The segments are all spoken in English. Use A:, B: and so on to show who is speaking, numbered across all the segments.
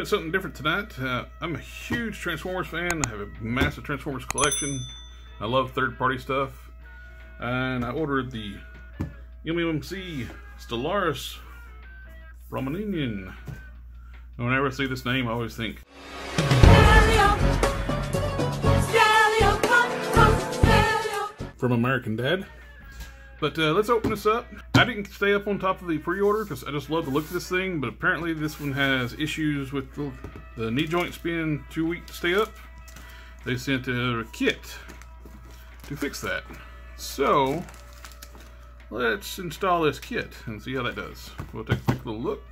A: bit something different tonight. I'm a huge Transformers fan. I have a massive Transformers collection. I love third-party stuff. And I ordered the MMC STELLARUS PROMINON. And whenever I see this name, I always think from American Dad. But let's open this up. I didn't stay up on top of the pre-order because I just love the look of this thing, but apparently this one has issues with the knee joints being too weak to stay up. They sent a kit to fix that. So let's install this kit and see how that does. We'll take a quick little look.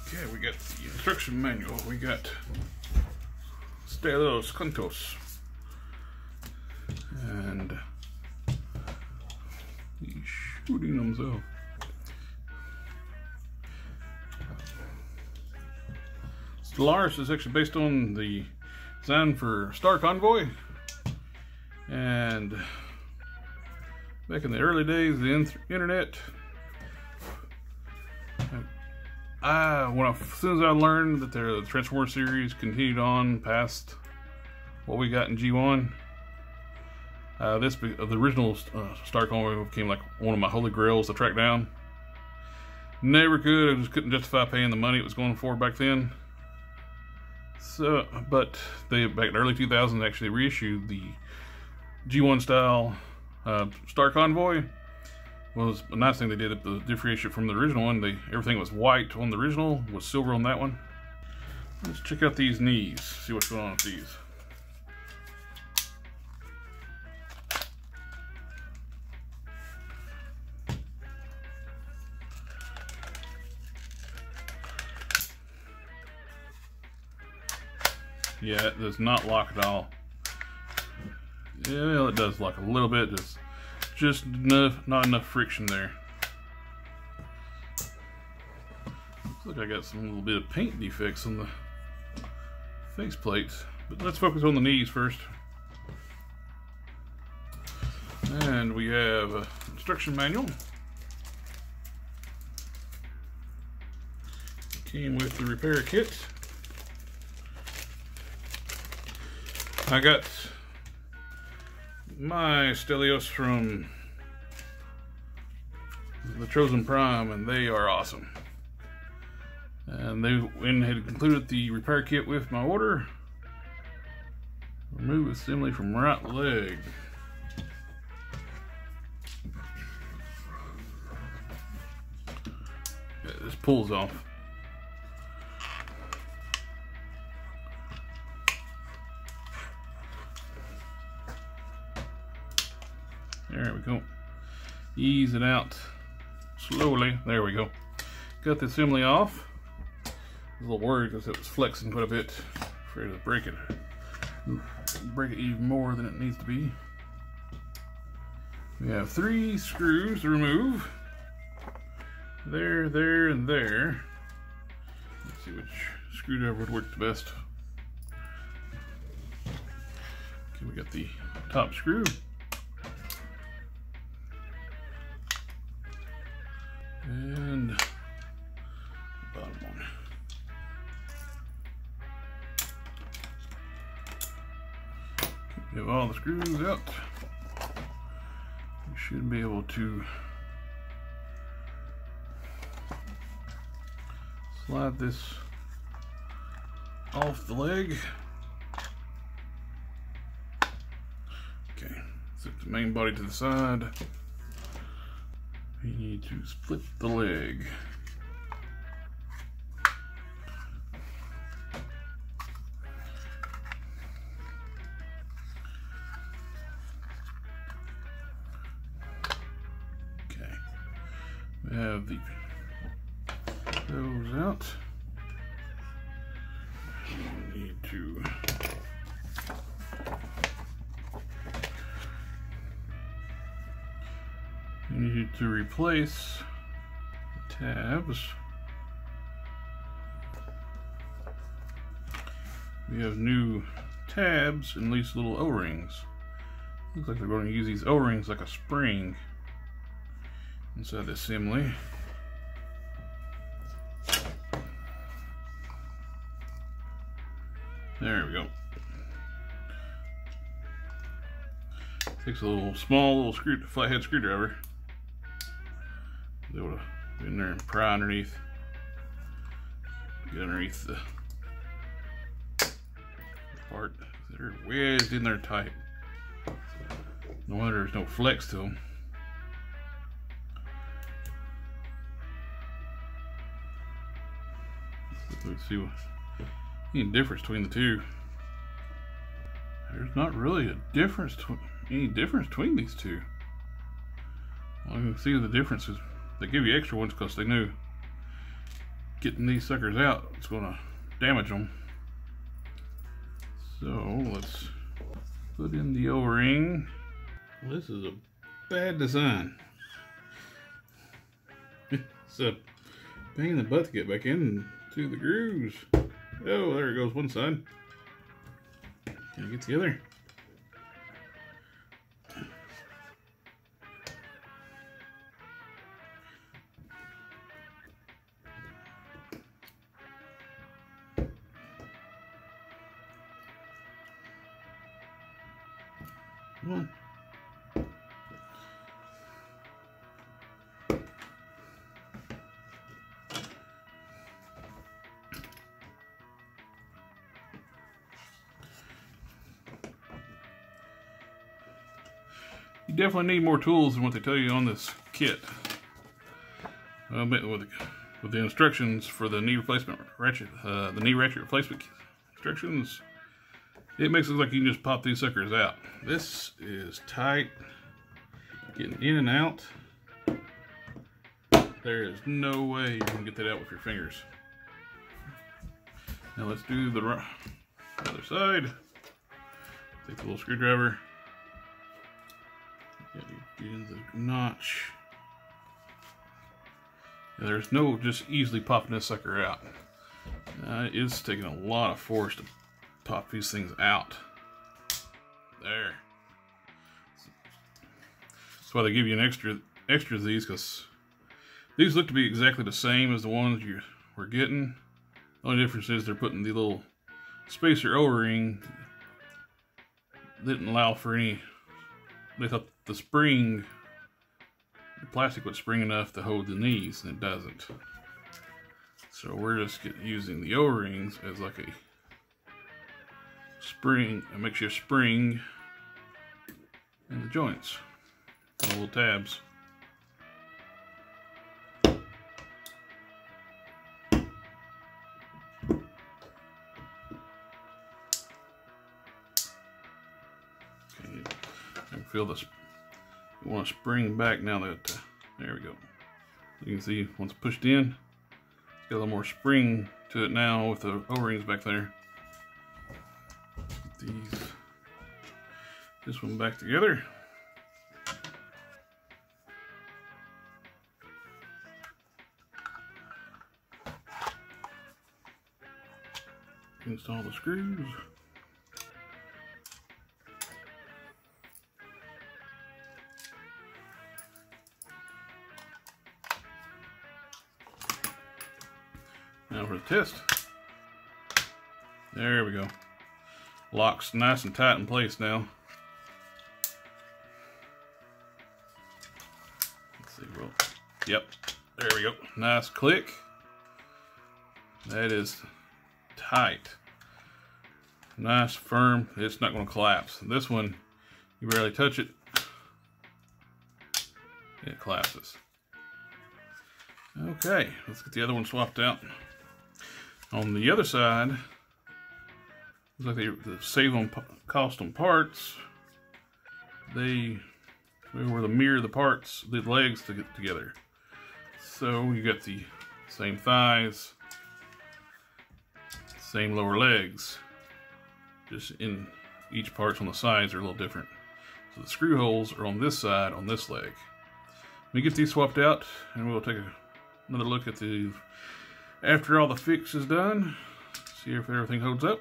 A: Okay, we got the instruction manual. We got Stellarus Cantos. And he's shooting himself. Stellaris is actually based on the design for Star Convoy, and back in the early days of the internet, as soon as I learned that the Transformers series continued on past what we got in G1, the original Star Convoy became like one of my holy grails to track down. Never could, I just couldn't justify paying the money it was going for back then. So, but they, back in the early 2000s, actually reissued the G1 style Star Convoy. Was a nice thing they did to differentiate from the original one. Everything was white on the original, was silver on that one. Let's check out these knees, see what's going on with these. Yeah, it does not lock at all. Yeah, well, it does lock a little bit, just enough, not enough friction there. Looks like I got some little bit of paint defects on the face plates. But let's focus on the knees first. And we have an instruction manual. Came with the repair kit. I got my Stellios from the Chosen Prime, and they are awesome. And they went ahead and included the repair kit with my order. Remove assembly from right leg. Yeah, this pulls off. There we go. Ease it out slowly. There we go. Got the assembly off. I was a little worried because it was flexing quite a bit. Afraid to break it. Break it even more than it needs to be. We have 3 screws to remove. There, there, and there. Let's see which screwdriver would work the best. Okay, we got the top screw. And the bottom one. We have all the screws out. We should be able to slide this off the leg. Okay, set the main body to the side. We need to split the leg. Okay. We have those out. We need to replace the tabs. We have new tabs and these little O-rings. Looks like they're going to use these O-rings like a spring inside the assembly. There we go. Takes a little small flathead screwdriver. Be able to get in there and pry underneath. Get underneath the part. They're wedged in there tight. No wonder there's no flex to them. Let's see what any difference between the two. There's not really any difference between these two. Well, you can see the differences. They give you extra ones because they knew getting these suckers out is going to damage them. So let's put in the O-ring. Well, this is a bad design. It's a pain in the butt to get back into the grooves. Oh, there it goes, one side. Can I get the other? Come on. You definitely need more tools than what they tell you on this kit. With the instructions for the knee replacement ratchet, the knee ratchet replacement instructions, it makes it look like you can just pop these suckers out. This is tight, getting in and out. There is no way you're gonna get that out with your fingers. Now let's do the other side. Take the little screwdriver. Get in the notch. Now, there's no just easily popping this sucker out. It's taking a lot of force to pop these things out. There. That's why they give you an extra of these, because these look to be exactly the same as the ones you were getting. The only difference is they're putting the little spacer O-ring. Didn't allow for any. They thought the plastic would spring enough to hold the knees, and it doesn't. So we're just using the O-rings as like a spring, a makeshift spring in the joints, the little tabs. Okay, I can feel this. You want to spring back now that, there we go. You can see once pushed in, it's got a little more spring to it now with the O-rings back there. Get this one back together. Install the screws. Now for the test. There we go. Locks nice and tight in place now. Let's see, well, yep, there we go. Nice click. That is tight. Nice, firm. It's not going to collapse. This one, you barely touch it, it collapses. Okay, let's get the other one swapped out. On the other side, looks like they save on cost on parts. They were to mirror the parts, the legs to get together. So you got the same thighs, same lower legs. Just in each parts on the sides are a little different. So the screw holes are on this side, on this leg. Let me get these swapped out, and we'll take another look at the after all the fix is done. See if everything holds up.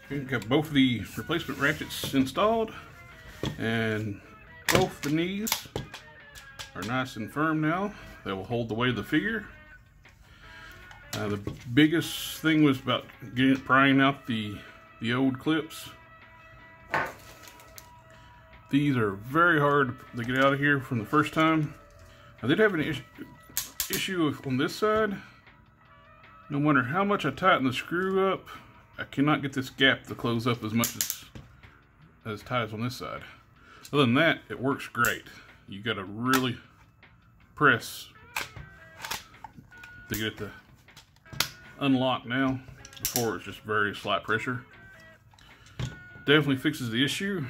A: We've got both of the replacement ratchets installed, and both the knees are nice and firm now. They will hold the weight of the figure. The biggest thing was about prying out the old clips. These are very hard to get out of here from the first time. I did have an issue on this side. No matter how much I tighten the screw up, I cannot get this gap to close up as much as tight as on this side. Other than that, it works great. You gotta really press to get it to unlock now. Before it's just very slight pressure. Definitely fixes the issue.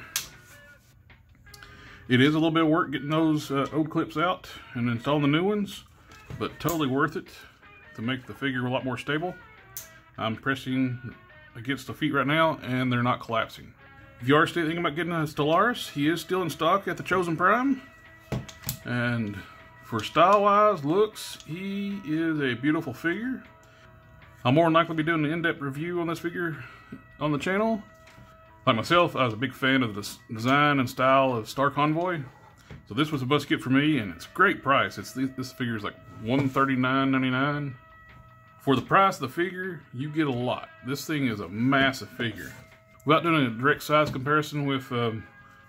A: It is a little bit of work getting those old clips out and installing the new ones, but totally worth it to make the figure a lot more stable. I'm pressing against the feet right now and they're not collapsing. If you are still thinking about getting a Stellaris, he is still in stock at the Chosen Prime. And for style-wise, looks, he is a beautiful figure. I'll more than likely be doing an in-depth review on this figure on the channel. Like myself, I was a big fan of the design and style of Star Convoy. So this was a must get for me, and it's a great price. This figure is like $139.99. For the price of the figure, you get a lot. This thing is a massive figure. Without doing a direct size comparison with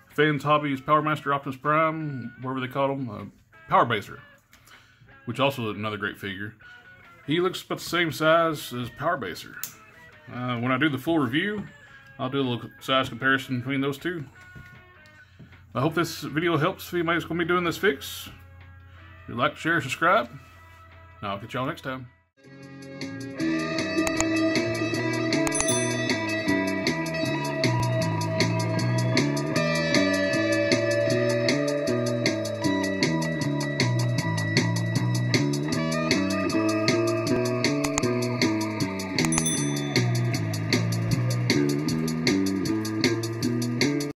A: Fans Hobbies Power Master Optimus Prime, whatever they call him, Power Baser, which also is another great figure. He looks about the same size as Power Baser. When I do the full review, I'll do a little size comparison between those two. I hope this video helps if anybody's going to be doing this fix. If you like, share, subscribe, and I'll catch y'all next time.